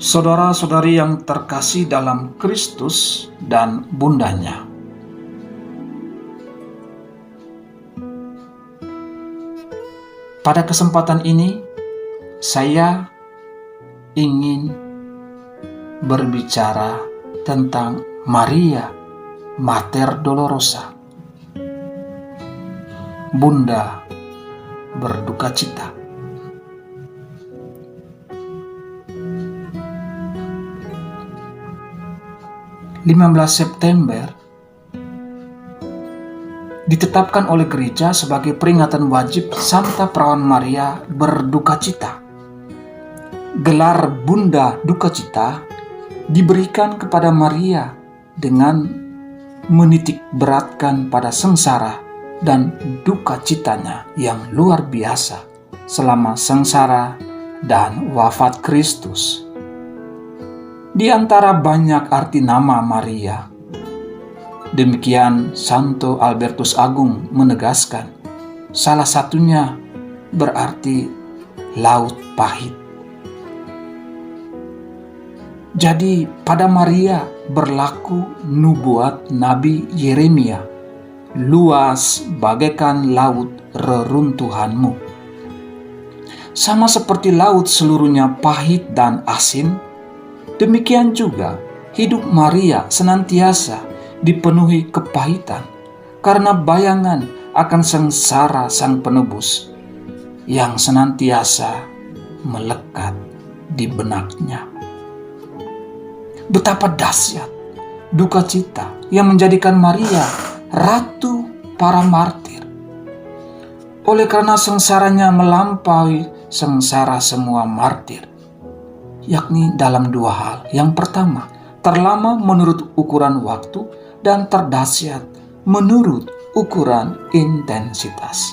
Saudara-saudari yang terkasih dalam Kristus dan bundanya, pada kesempatan ini saya ingin berbicara tentang Maria Mater Dolorosa, Bunda berduka cita. September ditetapkan oleh gereja sebagai peringatan wajib Santa Perawan Maria berduka cita. Gelar Bunda Duka Cita diberikan kepada Maria dengan menitik beratkan pada sengsara dan duka citanya yang luar biasa selama sengsara dan wafat Kristus. Di antara banyak arti nama Maria, demikian Santo Albertus Agung menegaskan, salah satunya berarti laut pahit. Jadi pada Maria berlaku nubuat Nabi Yeremia, luas bagaikan laut reruntuhanmu. Sama seperti laut seluruhnya pahit dan asin, demikian juga hidup Maria senantiasa dipenuhi kepahitan karena bayangan akan sengsara Sang Penebus yang senantiasa melekat di benaknya. Betapa dahsyat duka cita yang menjadikan Maria ratu para martir. Oleh karena sengsaranya melampaui sengsara semua martir, yakni dalam dua hal. Yang pertama, terlama menurut ukuran waktu, dan terdahsyat menurut ukuran intensitas.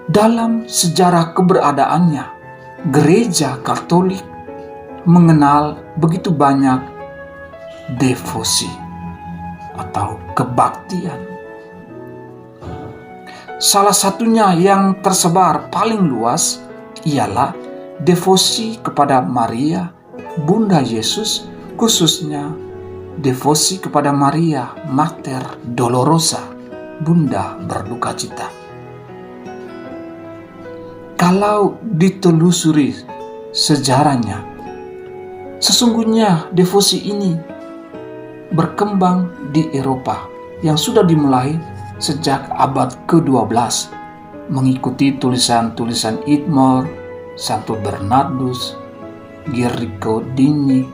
Dalam sejarah keberadaannya, Gereja Katolik mengenal begitu banyak devosi atau kebaktian. Salah satunya yang tersebar paling luas ialah devosi kepada Maria, Bunda Yesus, khususnya devosi kepada Maria Mater Dolorosa, Bunda berduka cita. Kalau ditelusuri sejarahnya, sesungguhnya devosi ini berkembang di Eropa yang sudah dimulai sejak abad ke-12 mengikuti tulisan-tulisan Idmor, Santo Bernardus, Girrico Dini,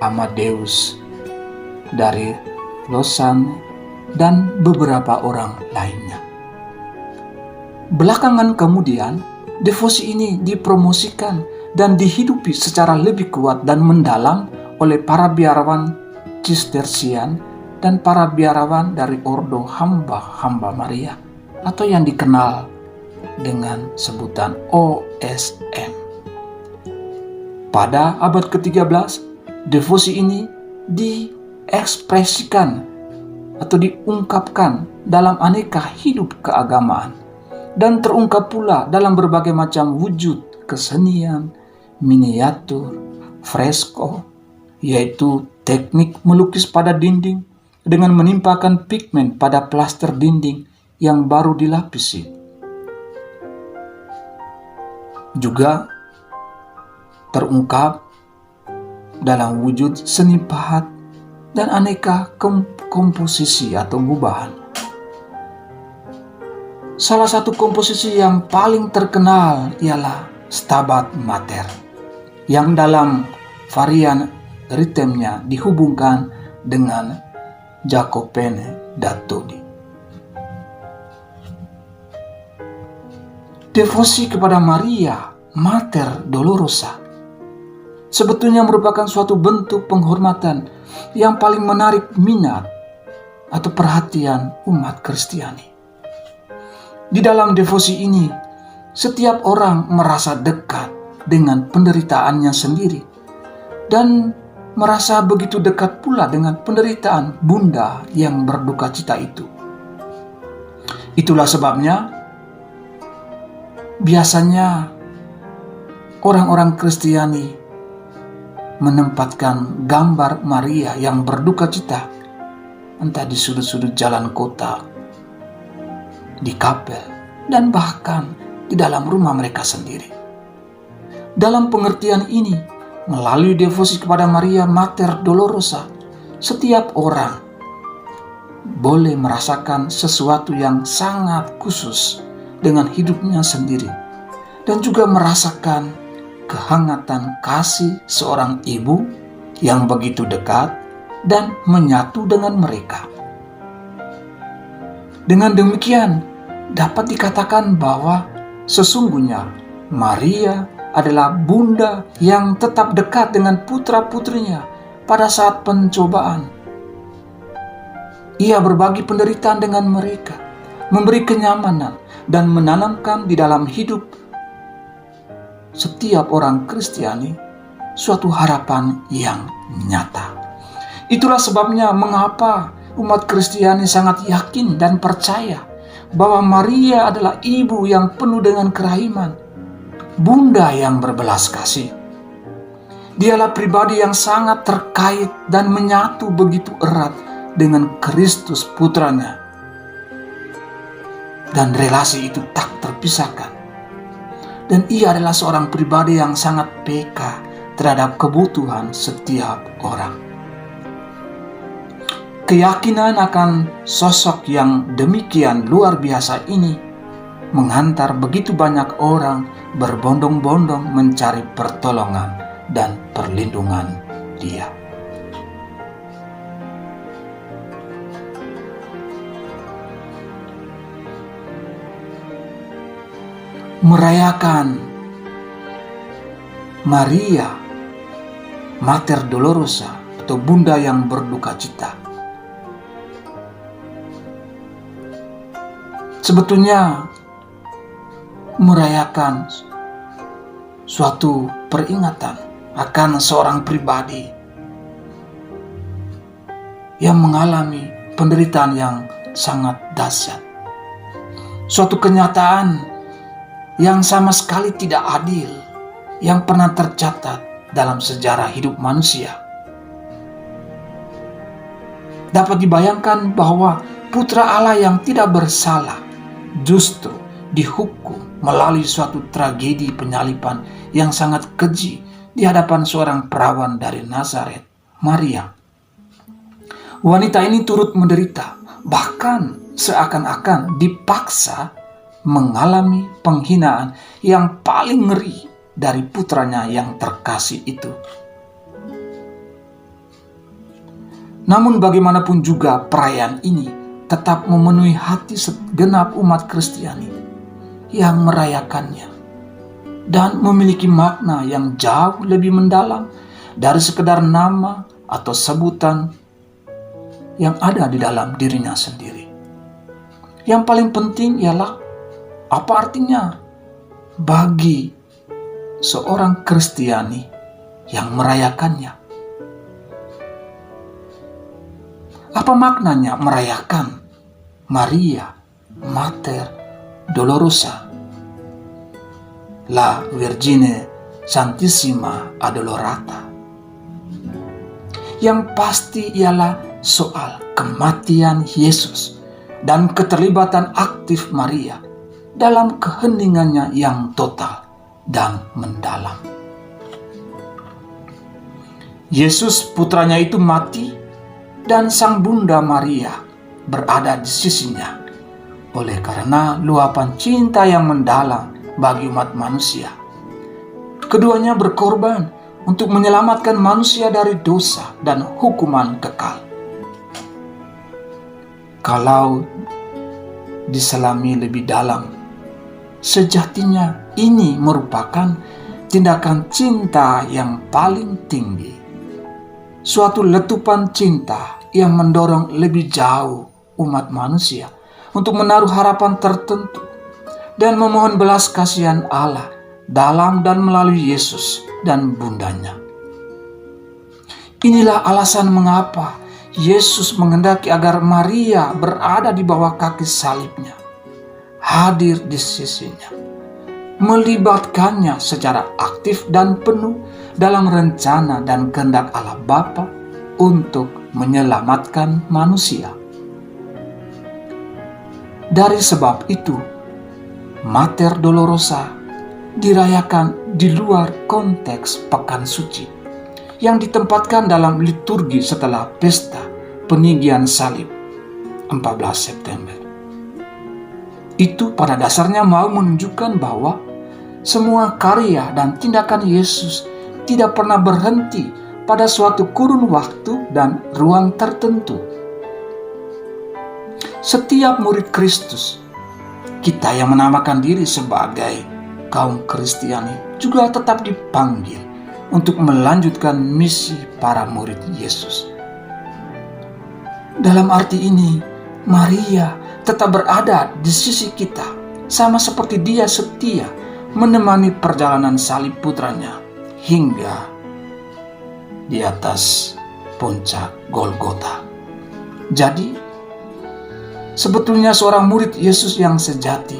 Amadeus dari Lausanne, dan beberapa orang lainnya. Belakangan kemudian, devosi ini dipromosikan dan dihidupi secara lebih kuat dan mendalam oleh para biarawan Cistercian dan para biarawan dari Ordo Hamba-Hamba Maria, atau yang dikenal dengan sebutan OSM. Pada abad ke-13, devosi ini diekspresikan atau diungkapkan dalam aneka hidup keagamaan dan terungkap pula dalam berbagai macam wujud kesenian, miniatur, fresko, yaitu teknik melukis pada dinding dengan menimpakan pigmen pada plaster dinding yang baru dilapisi. Juga terungkap dalam wujud seni pahat dan aneka komposisi atau gubahan. Salah satu komposisi yang paling terkenal ialah Stabat Mater, yang dalam varian ritmenya dihubungkan dengan Jacopene da Todi. Devosi kepada Maria Mater Dolorosa sebetulnya merupakan suatu bentuk penghormatan yang paling menarik minat atau perhatian umat Kristiani. Di dalam devosi ini, setiap orang merasa dekat dengan penderitaannya sendiri dan merasa begitu dekat pula dengan penderitaan bunda yang berduka cita itu. Itulah sebabnya biasanya orang-orang Kristiani menempatkan gambar Maria yang berduka cita entah di sudut-sudut jalan kota, di kapel, dan bahkan di dalam rumah mereka sendiri. Dalam pengertian ini, melalui devosi kepada Maria Mater Dolorosa, setiap orang boleh merasakan sesuatu yang sangat khusus dengan hidupnya sendiri dan juga merasakan kehangatan kasih seorang ibu yang begitu dekat dan menyatu dengan mereka. Dengan demikian, dapat dikatakan bahwa sesungguhnya Maria adalah bunda yang tetap dekat dengan putra-putrinya pada saat pencobaan. Ia berbagi penderitaan dengan mereka, memberi kenyamanan, dan menanamkan di dalam hidup setiap orang Kristiani suatu harapan yang nyata. Itulah sebabnya mengapa umat Kristiani sangat yakin dan percaya bahwa Maria adalah ibu yang penuh dengan kerahiman, bunda yang berbelas kasih. Dialah pribadi yang sangat terkait dan menyatu begitu erat dengan Kristus putranya. Dan relasi itu tak terpisahkan. Dan ia adalah seorang pribadi yang sangat peka terhadap kebutuhan setiap orang. Keyakinan akan sosok yang demikian luar biasa ini menghantar begitu banyak orang berbondong-bondong mencari pertolongan dan perlindungan Dia. Merayakan Maria Mater Dolorosa atau bunda yang berduka cita sebetulnya merayakan suatu peringatan akan seorang pribadi yang mengalami penderitaan yang sangat dahsyat. Suatu kenyataan yang sama sekali tidak adil yang pernah tercatat dalam sejarah hidup manusia. Dapat dibayangkan bahwa putra Allah yang tidak bersalah justru dihukum melalui suatu tragedi penyaliban yang sangat keji di hadapan seorang perawan dari Nazaret, Maria. Wanita ini turut menderita, bahkan seakan-akan dipaksa mengalami penghinaan yang paling ngeri dari putranya yang terkasih itu. Namun bagaimanapun juga perayaan ini tetap memenuhi hati segenap umat Kristiani yang merayakannya dan memiliki makna yang jauh lebih mendalam dari sekedar nama atau sebutan yang ada di dalam dirinya sendiri. Yang paling penting ialah apa artinya bagi seorang Kristiani yang merayakannya. Apa maknanya merayakan Maria Mater Dolorosa, La Vergine Santissima Addolorata? Yang pasti ialah soal kematian Yesus dan keterlibatan aktif Maria dalam keheningannya yang total dan mendalam. Yesus putranya itu mati dan sang bunda Maria berada di sisinya oleh karena luapan cinta yang mendalam bagi umat manusia. Keduanya berkorban untuk menyelamatkan manusia dari dosa dan hukuman kekal. Kalau diselami lebih dalam, sejatinya ini merupakan tindakan cinta yang paling tinggi. Suatu letupan cinta yang mendorong lebih jauh umat manusia untuk menaruh harapan tertentu dan memohon belas kasihan Allah dalam dan melalui Yesus dan bundanya. Inilah alasan mengapa Yesus menghendaki agar Maria berada di bawah kaki salibnya, hadir di sisinya, melibatkannya secara aktif dan penuh dalam rencana dan kehendak Allah Bapa untuk menyelamatkan manusia. Dari sebab itu, Mater Dolorosa dirayakan di luar konteks Pekan Suci yang ditempatkan dalam liturgi setelah pesta peninggian salib 14 September. Itu pada dasarnya mau menunjukkan bahwa semua karya dan tindakan Yesus tidak pernah berhenti pada suatu kurun waktu dan ruang tertentu. Setiap murid Kristus, kita yang menamakan diri sebagai kaum Kristiani, juga tetap dipanggil untuk melanjutkan misi para murid Yesus. Dalam arti ini, Maria tetap berada di sisi kita, sama seperti dia setia menemani perjalanan salib putranya hingga di atas puncak Golgota. Jadi, sebetulnya seorang murid Yesus yang sejati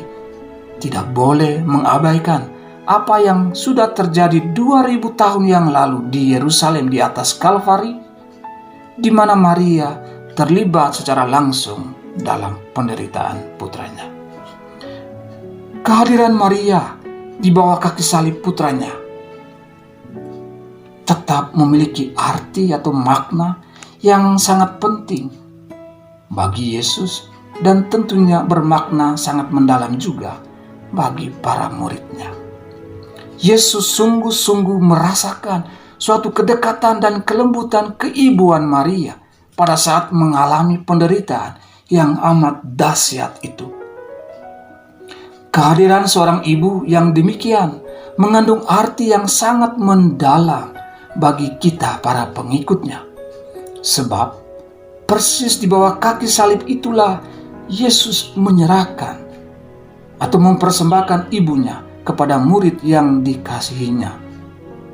tidak boleh mengabaikan apa yang sudah terjadi 2000 tahun yang lalu di Yerusalem di atas Kalvari, di mana Maria terlibat secara langsung dalam penderitaan putranya. Kehadiran Maria di bawah kaki salib putranya tetap memiliki arti atau makna yang sangat penting bagi Yesus dan tentunya bermakna sangat mendalam juga bagi para muridnya. Yesus sungguh-sungguh merasakan suatu kedekatan dan kelembutan keibuan Maria pada saat mengalami penderitaan yang amat dahsyat itu. Kehadiran seorang ibu yang demikian mengandung arti yang sangat mendalam bagi kita para pengikutnya. Sebab persis di bawah kaki salib itulah Yesus menyerahkan atau mempersembahkan ibunya kepada murid yang dikasihinya.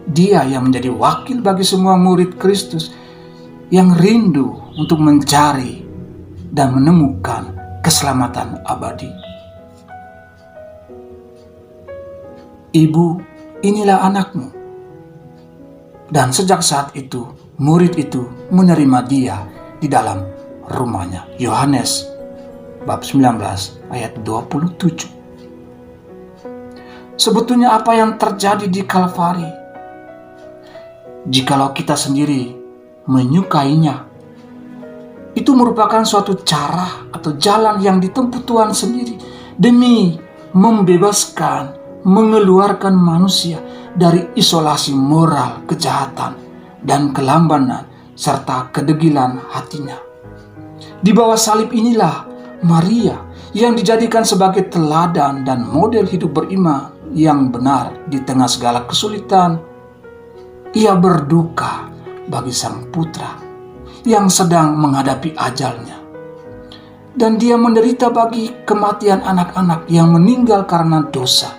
Dia yang menjadi wakil bagi semua murid Kristus yang rindu untuk mencari dan menemukan keselamatan abadi. Ibu, inilah anakmu. Dan sejak saat itu, murid itu menerima dia di dalam rumahnya. Yohanes bab 19 ayat 27. Sebetulnya apa yang terjadi di Kalvari, jikalau kita sendiri menyukainya, itu merupakan suatu cara atau jalan yang ditempuh Tuhan sendiri demi membebaskan, mengeluarkan manusia dari isolasi moral, kejahatan, dan kelambanan serta kedegilan hatinya. Di bawah salib inilah Maria yang dijadikan sebagai teladan dan model hidup beriman yang benar di tengah segala kesulitan. Ia berduka bagi sang putra yang sedang menghadapi ajalnya, dan dia menderita bagi kematian anak-anak yang meninggal karena dosa.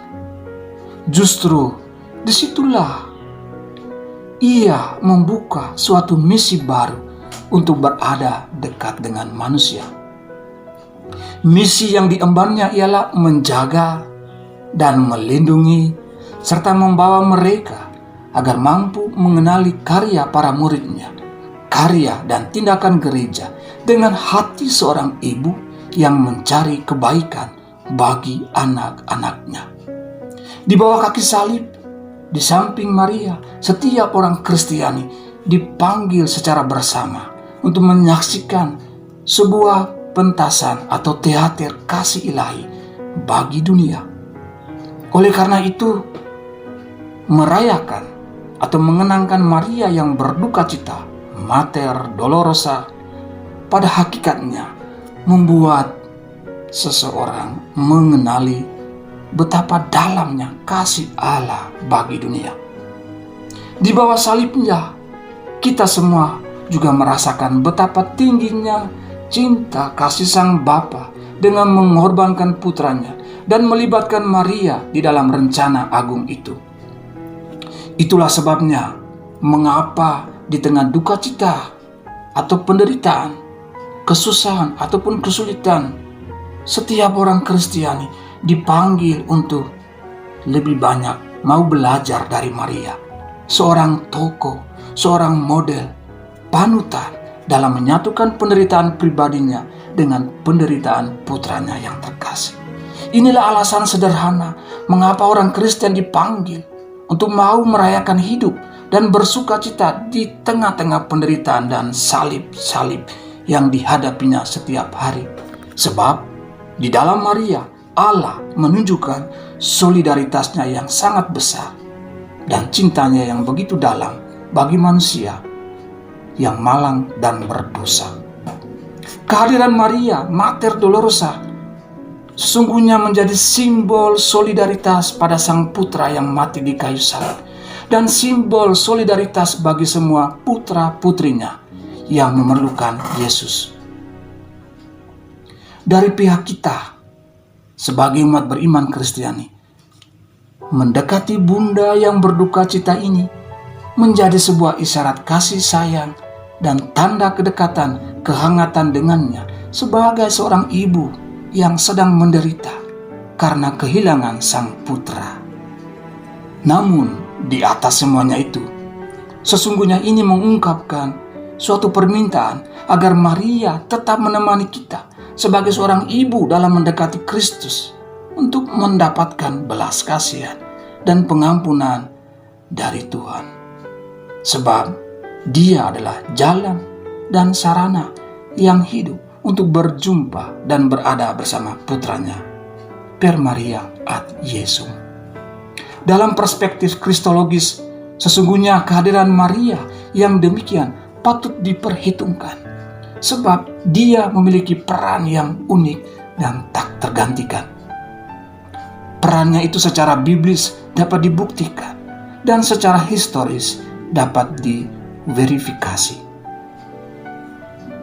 Justru disitulah ia membuka suatu misi baru untuk berada dekat dengan manusia. Misi yang diembannya ialah menjaga dan melindungi serta membawa mereka agar mampu mengenali karya para muridnya, karya dan tindakan gereja dengan hati seorang ibu yang mencari kebaikan bagi anak-anaknya. Di bawah kaki salib, di samping Maria, setiap orang Kristiani dipanggil secara bersama untuk menyaksikan sebuah pentasan atau teater kasih ilahi bagi dunia. Oleh karena itu, merayakan atau mengenangkan Maria yang berduka cita, Mater Dolorosa, pada hakikatnya membuat seseorang mengenali betapa dalamnya kasih Allah bagi dunia. Di bawah salibnya, kita semua juga merasakan betapa tingginya cinta kasih Sang Bapa dengan mengorbankan putranya dan melibatkan Maria di dalam rencana agung itu. Itulah sebabnya mengapa di tengah duka cita atau penderitaan, kesusahan ataupun kesulitan, setiap orang Kristiani dipanggil untuk lebih banyak mau belajar dari Maria, seorang tokoh, seorang model, panutan dalam menyatukan penderitaan pribadinya dengan penderitaan putranya yang terkasih. Inilah alasan sederhana mengapa orang Kristen dipanggil untuk mau merayakan hidup dan bersuka cita di tengah-tengah penderitaan dan salib-salib yang dihadapinya setiap hari. Sebab di dalam Maria, Allah menunjukkan solidaritasnya yang sangat besar dan cintanya yang begitu dalam bagi manusia yang malang dan berdosa. Kehadiran Maria, Mater Dolorosa, sesungguhnya menjadi simbol solidaritas pada sang putra yang mati di kayu salib, dan simbol solidaritas bagi semua putra-putrinya yang memerlukan Yesus. Dari pihak kita, sebagai umat beriman Kristiani, mendekati Bunda yang berduka cita ini menjadi sebuah isyarat kasih sayang dan tanda kedekatan, kehangatan dengannya sebagai seorang ibu yang sedang menderita karena kehilangan sang putra. Namun di atas semuanya itu, sesungguhnya ini mengungkapkan suatu permintaan agar Maria tetap menemani kita sebagai seorang ibu dalam mendekati Kristus untuk mendapatkan belas kasihan dan pengampunan dari Tuhan. Sebab Dia adalah jalan dan sarana yang hidup untuk berjumpa dan berada bersama putranya, per Maria ad Jesum. Dalam perspektif kristologis, sesungguhnya kehadiran Maria yang demikian patut diperhitungkan, sebab dia memiliki peran yang unik dan tak tergantikan. Perannya itu secara biblis dapat dibuktikan dan secara historis dapat diverifikasi.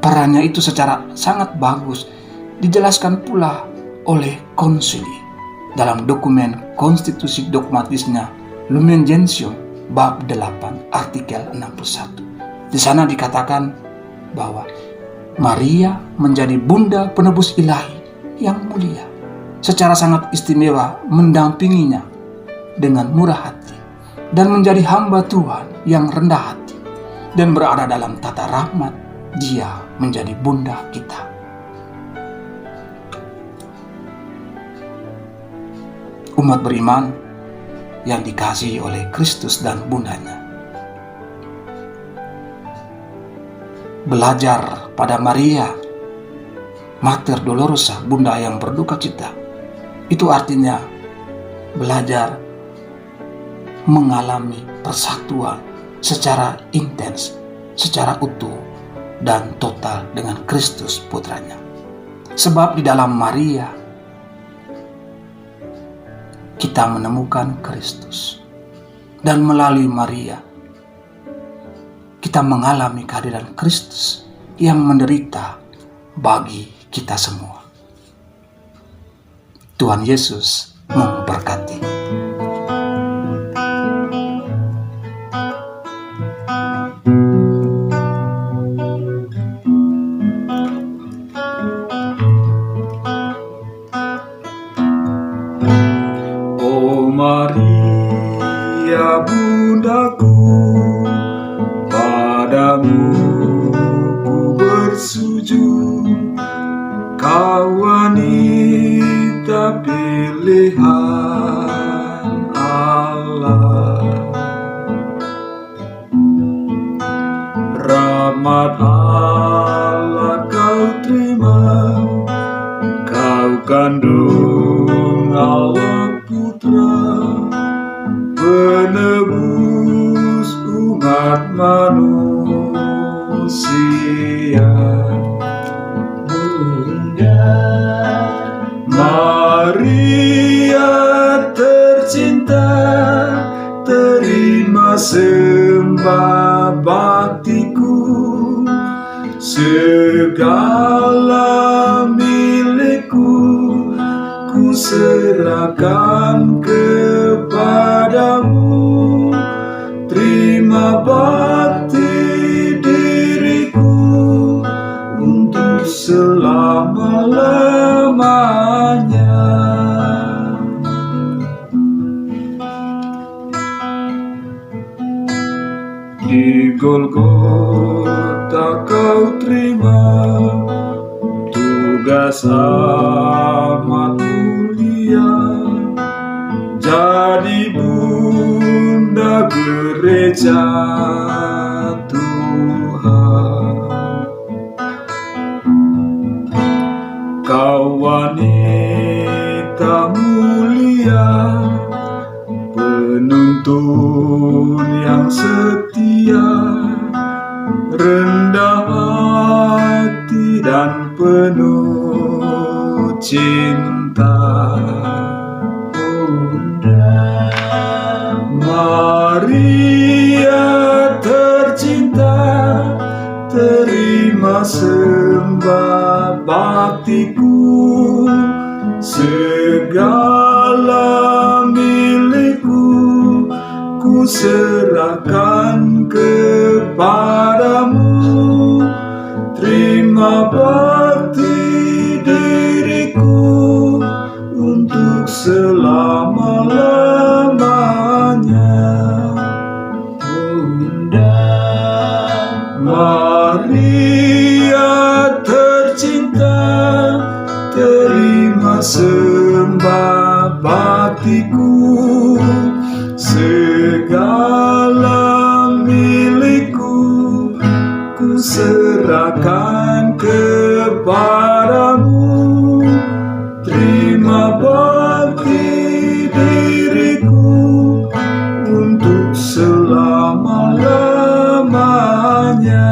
Perannya itu secara sangat bagus dijelaskan pula oleh konsili dalam dokumen konstitusi dogmatisnya Lumen Gentium bab 8 artikel 61. Di sana dikatakan bahwa Maria menjadi bunda penebus ilahi yang mulia, secara sangat istimewa mendampinginya dengan murah hati dan menjadi hamba Tuhan yang rendah hati dan berada dalam tata rahmat. Dia menjadi bunda kita. Umat beriman yang dikasihi oleh Kristus dan bundanya, belajar pada Maria, Mater Dolorosa, bunda yang berduka cita, itu artinya belajar mengalami persatuan secara intens, secara utuh dan total dengan Kristus putranya. Sebab di dalam Maria kita menemukan Kristus, dan melalui Maria kita mengalami kehadiran Kristus yang menderita bagi kita semua. Tuhan Yesus memberkati. Maria bundaku, padamu ku bersujud, kau wanita pilihan Allah. Rahmat Allah kau terima, kau kandung Allah Putra, penebus umat manusia. Bunda Maria tercinta, terima sembah baktiku, segala milikku ku serahkan kepadamu. Terima bakti diriku untuk selama-lamanya. Di Golgota kau terima tugas amat mulia, jadi bunda gereja Tuhan. Kau wanita mulia, penuntun yang setia, rendah hati dan penuh cinta. Bunda Maria tercinta, terima sembah baktiku, segala milikku ku serahkan kepadamu. Terima bakti diriku untuk selama-lamanya. Bunda Maria tercinta, terima sembah baktiku, segala milikku ku serahkan kepadamu. Terima bakti diriku untuk selama-lamanya.